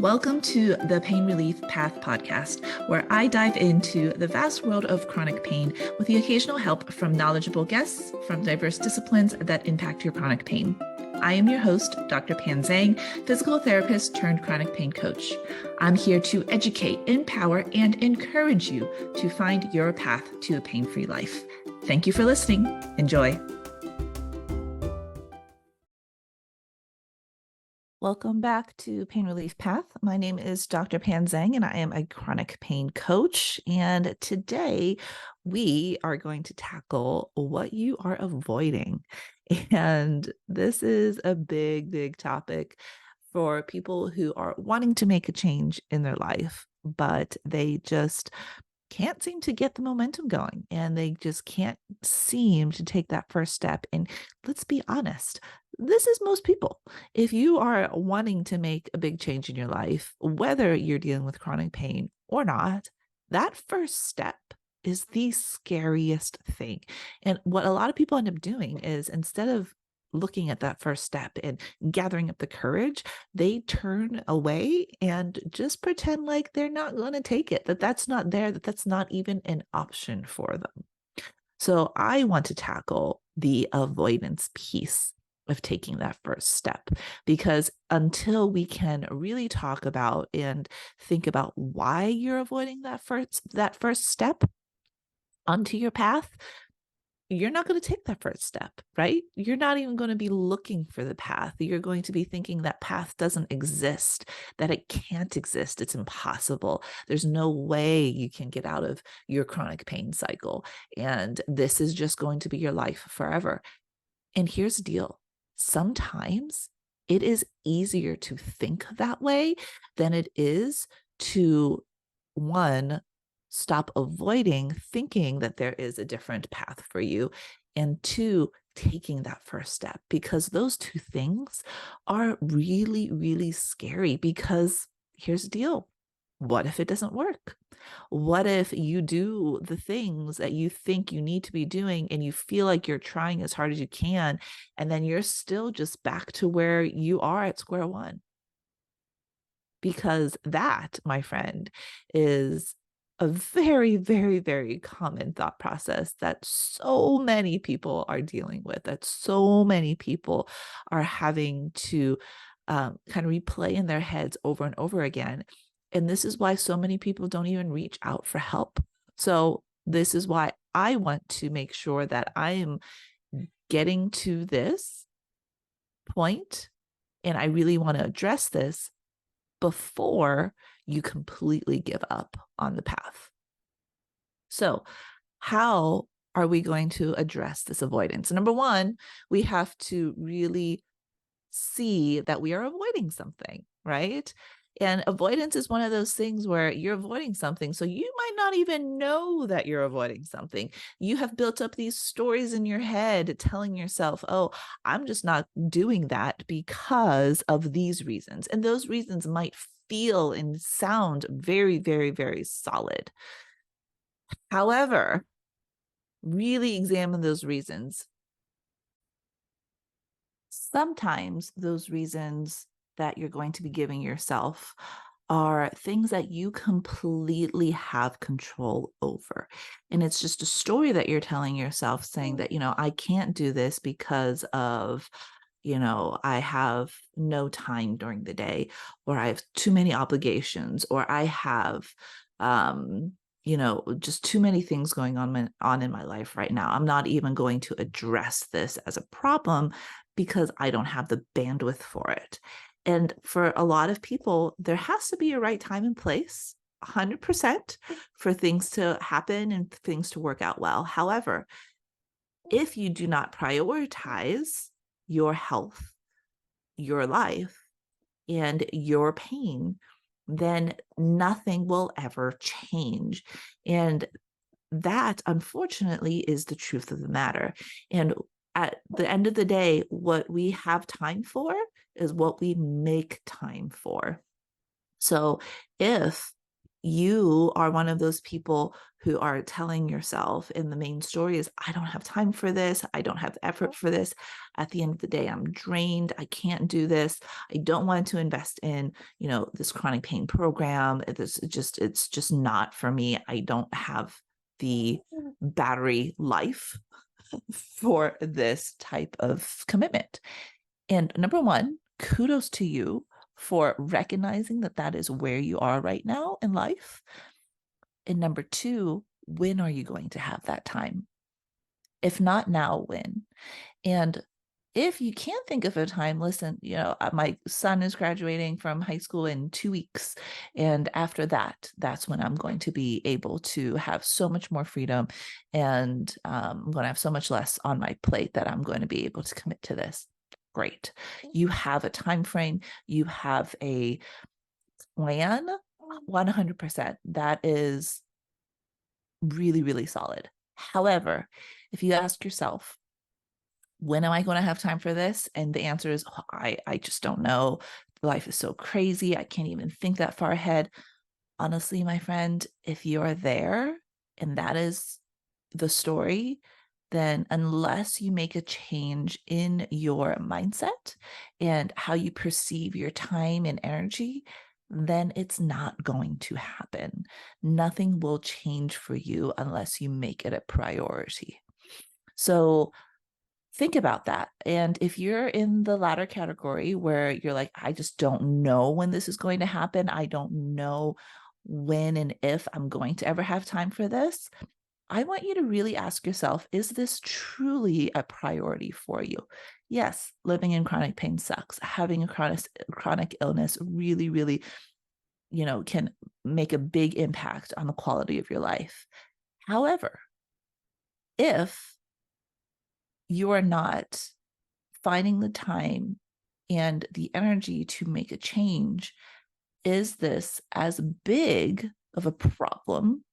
Welcome to the Pain Relief Path podcast, where I dive into the vast world of chronic pain with the occasional help from knowledgeable guests from diverse disciplines that impact your chronic pain. I am your host, Dr. Pan Zhang, physical therapist turned chronic pain coach. I'm here to educate, empower, and encourage you to find your path to a pain-free life. Thank you for listening. Enjoy. Welcome back to Pain Relief Path. My name is Dr. Pan Zhang, and I am a chronic pain coach. And today we are going to tackle what you are avoiding. And this is a big topic for people who are wanting to make a change in their life, but they just can't seem to get the momentum going, and they just can't seem to take that first step. And let's be honest, this is most people. If you are wanting to make a big change in your life, whether you're dealing with chronic pain or not, that first step is the scariest thing. And what a lot of people end up doing is, instead of looking at that first step and gathering up the courage, they turn away and just pretend like they're not going to take it, that that's not there, that that's not even an option for them. So I want to tackle the avoidance piece of taking that first step, because until we can really talk about and think about why you're avoiding that first step onto your path, you're not going to take that first step, right? You're not even going to be looking for the path. You're going to be thinking that path doesn't exist, that it can't exist. It's impossible. There's no way you can get out of your chronic pain cycle. And this is just going to be your life forever. And here's the deal. Sometimes it is easier to think that way than it is to, one, stop avoiding thinking that there is a different path for you, and two, taking that first step, because those two things are really scary. Because here's the deal. What if it doesn't work? What if you do the things that you think you need to be doing and you feel like you're trying as hard as you can, and then you're still just back to where you are at square one? Because that, my friend, is a very common thought process that so many people are dealing with, that so many people are having to kind of replay in their heads over and over again. And this is why so many people don't even reach out for help. So this is why I want to make sure that I am getting to this point, and I really want to address this before you completely give up on the path. So how are we going to address this avoidance? Number one, we have to really see that we are avoiding something, right? And avoidance is one of those things where you're avoiding something, so you might not even know that you're avoiding something. You have built up these stories in your head telling yourself, oh, I'm just not doing that because of these reasons. And those reasons might feel and sound very solid. However, really examine those reasons. Sometimes those reasons that you're going to be giving yourself are things that you completely have control over. And it's just a story that you're telling yourself, saying that, I can't do this because of, I have no time during the day, or I have too many obligations, or I have, just too many things going on in my life right now. I'm not even going to address this as a problem because I don't have the bandwidth for it. And for a lot of people, there has to be a right time and place, 100%, for things to happen and things to work out well. However, if you do not prioritize your health, your life, and your pain, then nothing will ever change. And that, unfortunately, is the truth of the matter. And at the end of the day, what we have time for is what we make time for. So if you are one of those people who are telling yourself, and the main story is, I don't have time for this. I don't have effort for this. At the end of the day, I'm drained. I can't do this. I don't want to invest in, this chronic pain program. It's just not for me. I don't have the battery life for this type of commitment. And number one, kudos to you for recognizing that that is where you are right now in life. And number two, when are you going to have that time? If not now, when? And if you can't think of a time, listen, my son is graduating from high school in 2 weeks. And after that, that's when I'm going to be able to have so much more freedom. And I'm going to have so much less on my plate that I'm going to be able to commit to this. Great. You have a time frame, you have a plan, 100%. That is really, really solid. However, if you ask yourself, when am I going to have time for this? And the answer is, oh, I just don't know. Life is so crazy. I can't even think that far ahead. Honestly, my friend, if you're there and that is the story, then unless you make a change in your mindset and how you perceive your time and energy, then it's not going to happen. Nothing will change for you unless you make it a priority. So think about that. And if you're in the latter category where you're like, I just don't know when this is going to happen, I don't know when and if I'm going to ever have time for this, I want you to really ask yourself, is this truly a priority for you? Yes, living in chronic pain sucks. Having a chronic illness really, really, can make a big impact on the quality of your life. However, if you are not finding the time and the energy to make a change, is this as big of a problem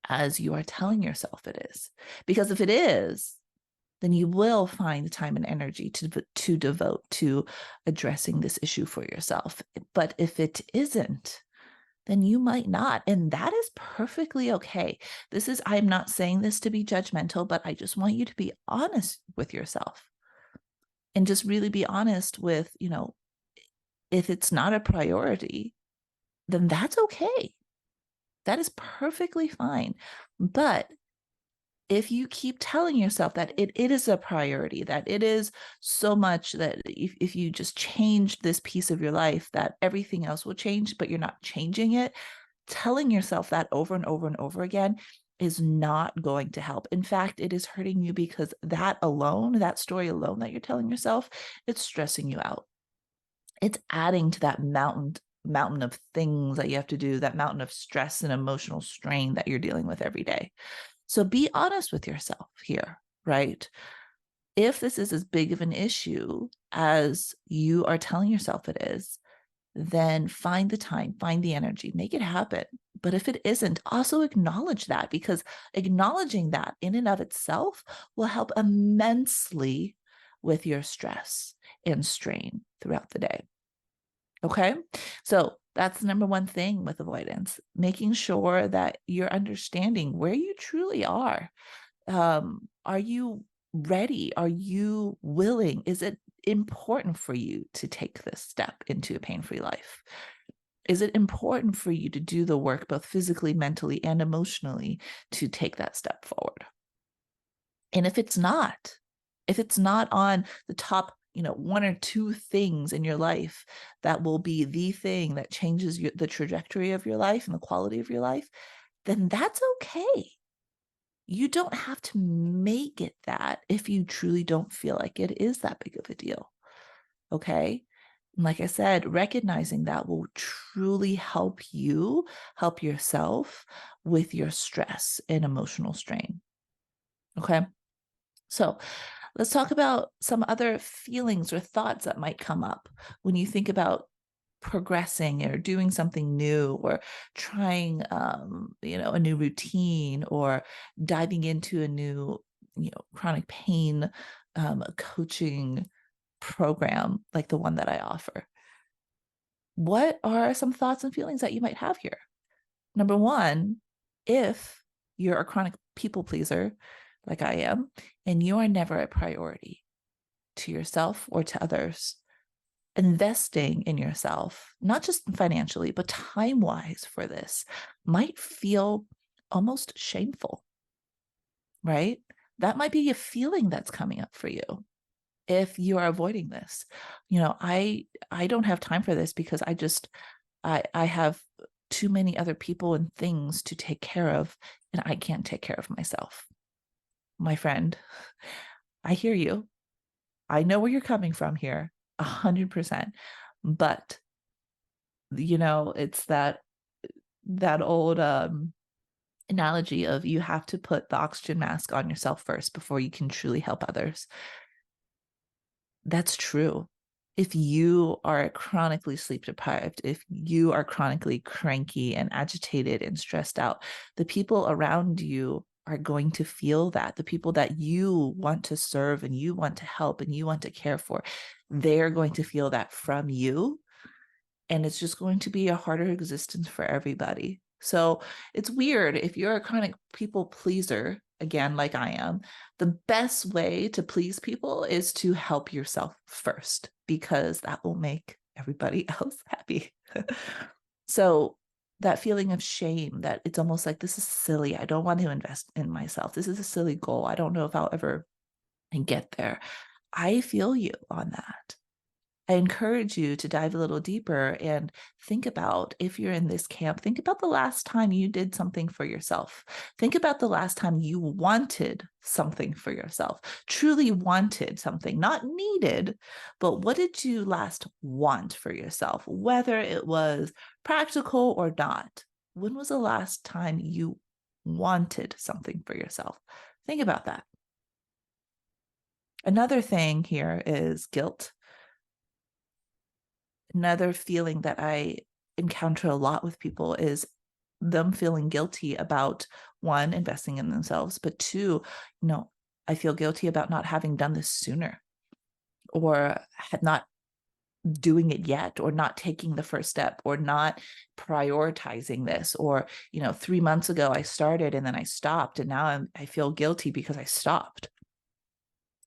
as you are telling yourself it is? Because if it is, then you will find the time and energy to devote to addressing this issue for yourself. But if it isn't, then you might not. And that is perfectly okay. I'm not saying this to be judgmental, but I just want you to be honest with yourself and just really be honest with, if it's not a priority, then that's okay. That is perfectly fine. But if you keep telling yourself that it is a priority, that it is so much that if you just change this piece of your life, that everything else will change, but you're not changing it, telling yourself that over and over and over again is not going to help. In fact, it is hurting you because that story alone that you're telling yourself, it's stressing you out. It's adding to that mountain of things that you have to do, that mountain of stress and emotional strain that you're dealing with every day. So be honest with yourself here, right? If this is as big of an issue as you are telling yourself it is, then find the time, find the energy, make it happen. But if it isn't, also acknowledge that, because acknowledging that in and of itself will help immensely with your stress and strain throughout the day. Okay. So that's the number one thing with avoidance, making sure that you're understanding where you truly are. Are you ready? Are you willing? Is it important for you to take this step into a pain-free life? Is it important for you to do the work, both physically, mentally, and emotionally, to take that step forward? And if it's not on the top, one or two things in your life that will be the thing that changes the trajectory of your life and the quality of your life, then that's okay. You don't have to make it that if you truly don't feel like it is that big of a deal. Okay. And like I said, recognizing that will truly help you help yourself with your stress and emotional strain. Okay. So let's talk about some other feelings or thoughts that might come up when you think about progressing or doing something new, or trying a new routine, or diving into a new chronic pain coaching program like the one that I offer. What are some thoughts and feelings that you might have here? Number one, if you're a chronic people pleaser, like I am, and you are never a priority to yourself or to others, investing in yourself, not just financially, but time wise for this, might feel almost shameful, right? That might be a feeling that's coming up for you if you are avoiding this. I don't have time for this because I have too many other people and things to take care of, and I can't take care of myself. My friend, I hear you. I know where you're coming from here, 100%. But it's that old analogy of you have to put the oxygen mask on yourself first before you can truly help others. That's true. If you are chronically sleep deprived, if you are chronically cranky and agitated and stressed out, the people around you are going to feel that. The people that you want to serve and you want to help and you want to care for, they're going to feel that from you. And it's just going to be a harder existence for everybody. So it's weird. If you're a chronic people pleaser, again, like I am, the best way to please people is to help yourself first, because that will make everybody else happy. So that feeling of shame, that it's almost like, this is silly. I don't want to invest in myself. This is a silly goal. I don't know if I'll ever get there. I feel you on that. I encourage you to dive a little deeper and think about, if you're in this camp, think about the last time you did something for yourself. Think about the last time you wanted something for yourself, truly wanted something, not needed, but what did you last want for yourself, whether it was practical or not? When was the last time you wanted something for yourself? Think about that. Another thing here is guilt. Another feeling that I encounter a lot with people is them feeling guilty about, one, investing in themselves, but two, I feel guilty about not having done this sooner, or not doing it yet, or not taking the first step, or not prioritizing this, or 3 months ago I started and then I stopped, and now I feel guilty because I stopped,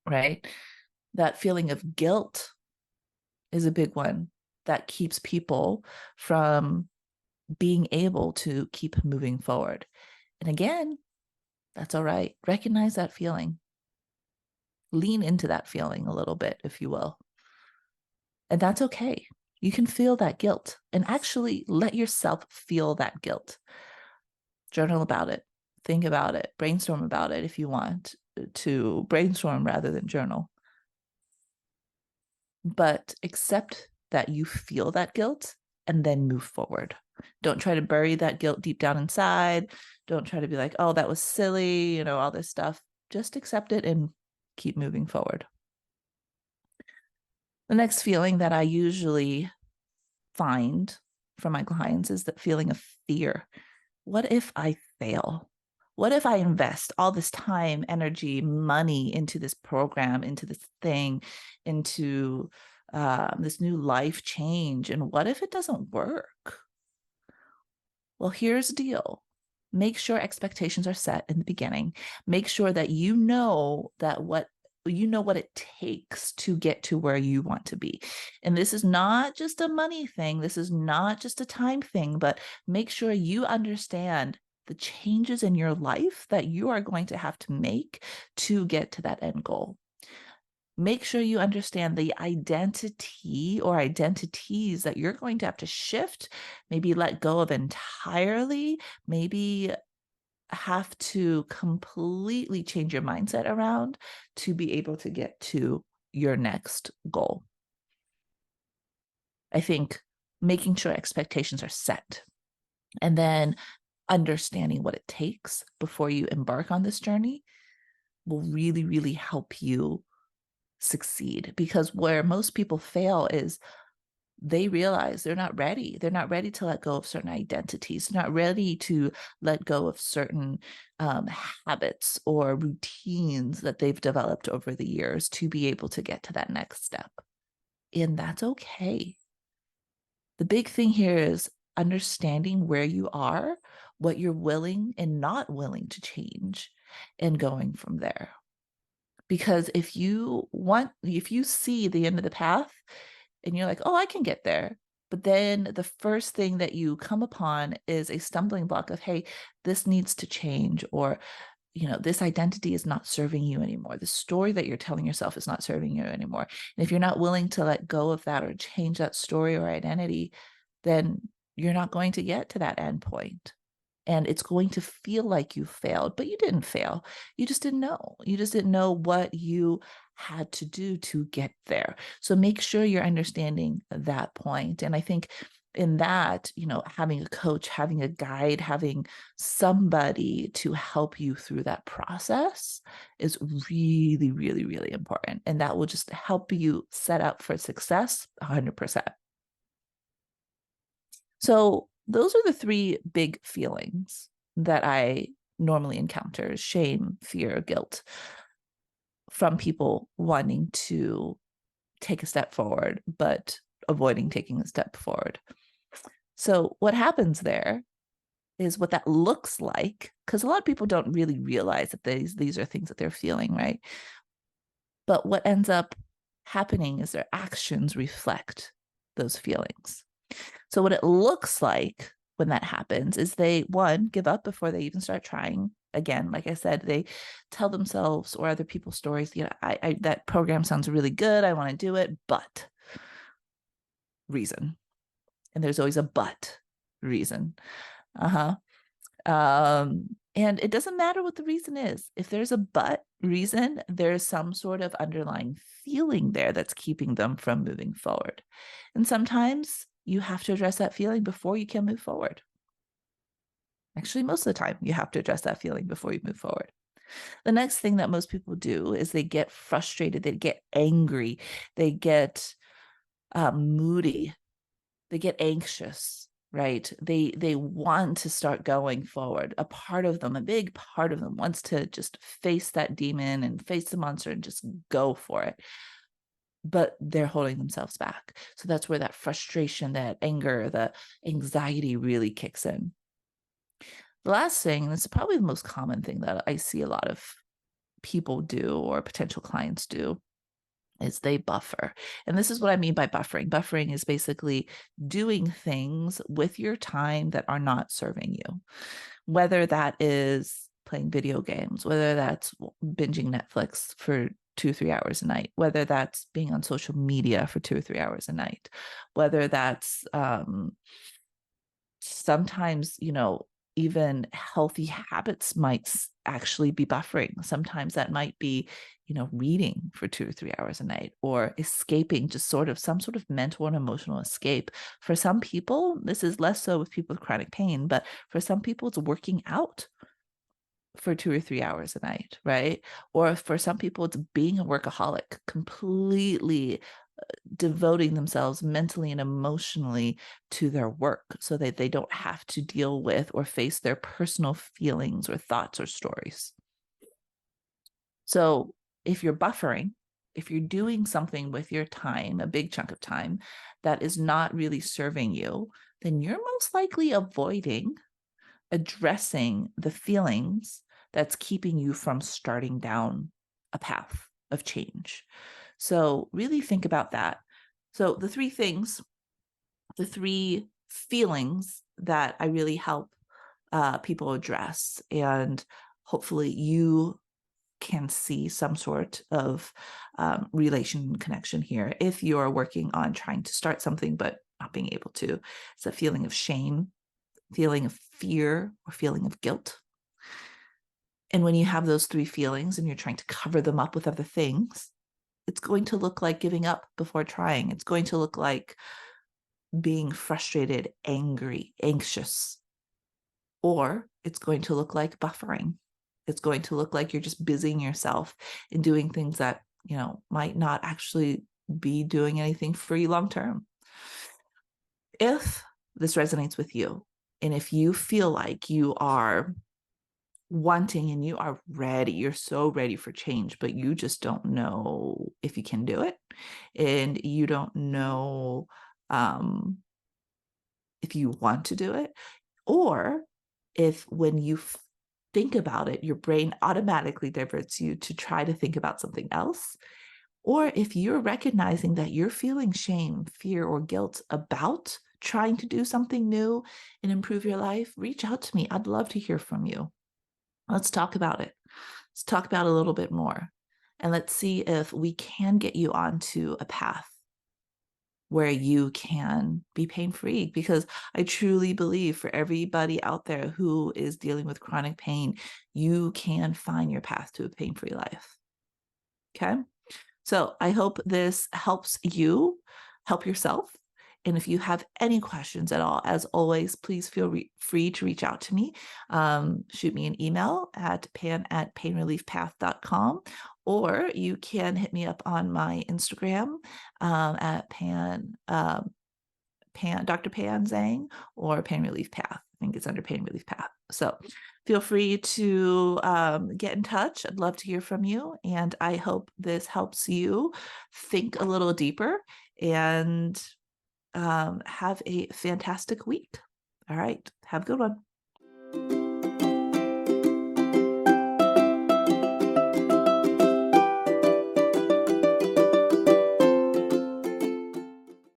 right? That feeling of guilt is a big one that keeps people from being able to keep moving forward. And again, that's all right. Recognize that feeling. Lean into that feeling a little bit, if you will. And that's okay. You can feel that guilt and actually let yourself feel that guilt. Journal about it. Think about it. Brainstorm about it if you want to brainstorm rather than journal. But accept that you feel that guilt and then move forward. Don't try to bury that guilt deep down inside. Don't try to be like, oh, that was silly, all this stuff. Just accept it and keep moving forward. The next feeling that I usually find from my clients is that feeling of fear. What if I fail? What if I invest all this time, energy, money into this program, into this thing, into this new life change? And what if it doesn't work? Well, here's the deal. Make sure expectations are set in the beginning. Make sure that you know what it takes to get to where you want to be. And this is not just a money thing. This is not just a time thing, but make sure you understand the changes in your life that you are going to have to make to get to that end goal. Make sure you understand the identity or identities that you're going to have to shift, maybe let go of entirely, maybe have to completely change your mindset around to be able to get to your next goal. I think making sure expectations are set and then understanding what it takes before you embark on this journey will really, really help you succeed. Because where most people fail is they realize they're not ready. They're not ready to let go of certain identities, they're not ready to let go of certain habits or routines that they've developed over the years to be able to get to that next step. And that's okay. The big thing here is understanding where you are, what you're willing and not willing to change, and going from there. Because if you see the end of the path and you're like, oh, I can get there. But then the first thing that you come upon is a stumbling block of, hey, this needs to change, or this identity is not serving you anymore. The story that you're telling yourself is not serving you anymore. And if you're not willing to let go of that or change that story or identity, then you're not going to get to that end point. And it's going to feel like you failed, but you didn't fail. You just didn't know. You just didn't know what you had to do to get there. So make sure you're understanding that point. And I think in that, having a coach, having a guide, having somebody to help you through that process is really, really, really important. And that will just help you set up for success 100%. So those are the three big feelings that I normally encounter: shame, fear, guilt, from people wanting to take a step forward, but avoiding taking a step forward. So what happens there is what that looks like, because a lot of people don't really realize that these are things that they're feeling, right? But what ends up happening is their actions reflect those feelings. So what it looks like when that happens is they, one, give up before they even start trying. Again, like I said, they tell themselves or other people's stories, that program sounds really good, I want to do it, but reason. And there's always a but reason. And it doesn't matter what the reason is. If there's a but reason, there's some sort of underlying feeling there that's keeping them from moving forward. And sometimes you have to address that feeling before you can move forward. Actually, most of the time, you have to address that feeling before you move forward. The next thing that most people do is they get frustrated, they get angry, they get moody, they get anxious, right? They want to start going forward. A part of them, a big part of them, wants to just face that demon and face the monster and just go for it. But they're holding themselves back. So that's where that frustration, that anger, the anxiety really kicks in. The last thing, and this is probably the most common thing that I see a lot of people do or potential clients do, is they buffer. And this is what I mean by buffering. Buffering is basically doing things with your time that are not serving you, whether that is playing video games, whether that's binging Netflix for 2 or 3 hours a night, whether that's being on social media for 2 or 3 hours a night, whether that's sometimes, even healthy habits might actually be buffering. Sometimes that might be, reading for 2 or 3 hours a night, or escaping, just sort of some sort of mental and emotional escape. For some people, this is less so with people with chronic pain, but for some people, it's working out for 2 or 3 hours a night, right? Or for some people, it's being a workaholic, completely devoting themselves mentally and emotionally to their work so that they don't have to deal with or face their personal feelings or thoughts or stories. So if you're buffering, if you're doing something with your time, a big chunk of time that is not really serving you, then you're most likely avoiding addressing the feelings that's keeping you from starting down a path of change. So really think about that. So the three feelings that I really help people address, and hopefully you can see some sort of relation connection here if you're working on trying to start something but not being able to. It's a feeling of shame, feeling of fear, or feeling of guilt. And when you have those three feelings and you're trying to cover them up with other things, it's going to look like giving up before trying. It's going to look like being frustrated, angry, anxious, or it's going to look like buffering. It's going to look like you're just busying yourself and doing things that, might not actually be doing anything for you long term. If this resonates with you, and if you feel like you are wanting and you are ready, you're so ready for change, but you just don't know if you can do it, and you don't know if you want to do it, or if when you think about it, your brain automatically diverts you to try to think about something else, or if you're recognizing that you're feeling shame, fear, or guilt about trying to do something new and improve your life, reach out to me. I'd love to hear from you. Let's talk about it. Let's talk about it a little bit more. And let's see if we can get you onto a path where you can be pain free. Because I truly believe for everybody out there who is dealing with chronic pain, you can find your path to a pain free life. Okay. So I hope this helps you help yourself. And if you have any questions at all, as always, please feel free to reach out to me. Shoot me an email at pan@painreliefpath.com, or you can hit me up on my Instagram at Dr. Pan Zhang, or Pain Relief Path. I think it's under Pain Relief Path. So feel free to get in touch. I'd love to hear from you. And I hope this helps you think a little deeper and have a fantastic week. All right. Have a good one.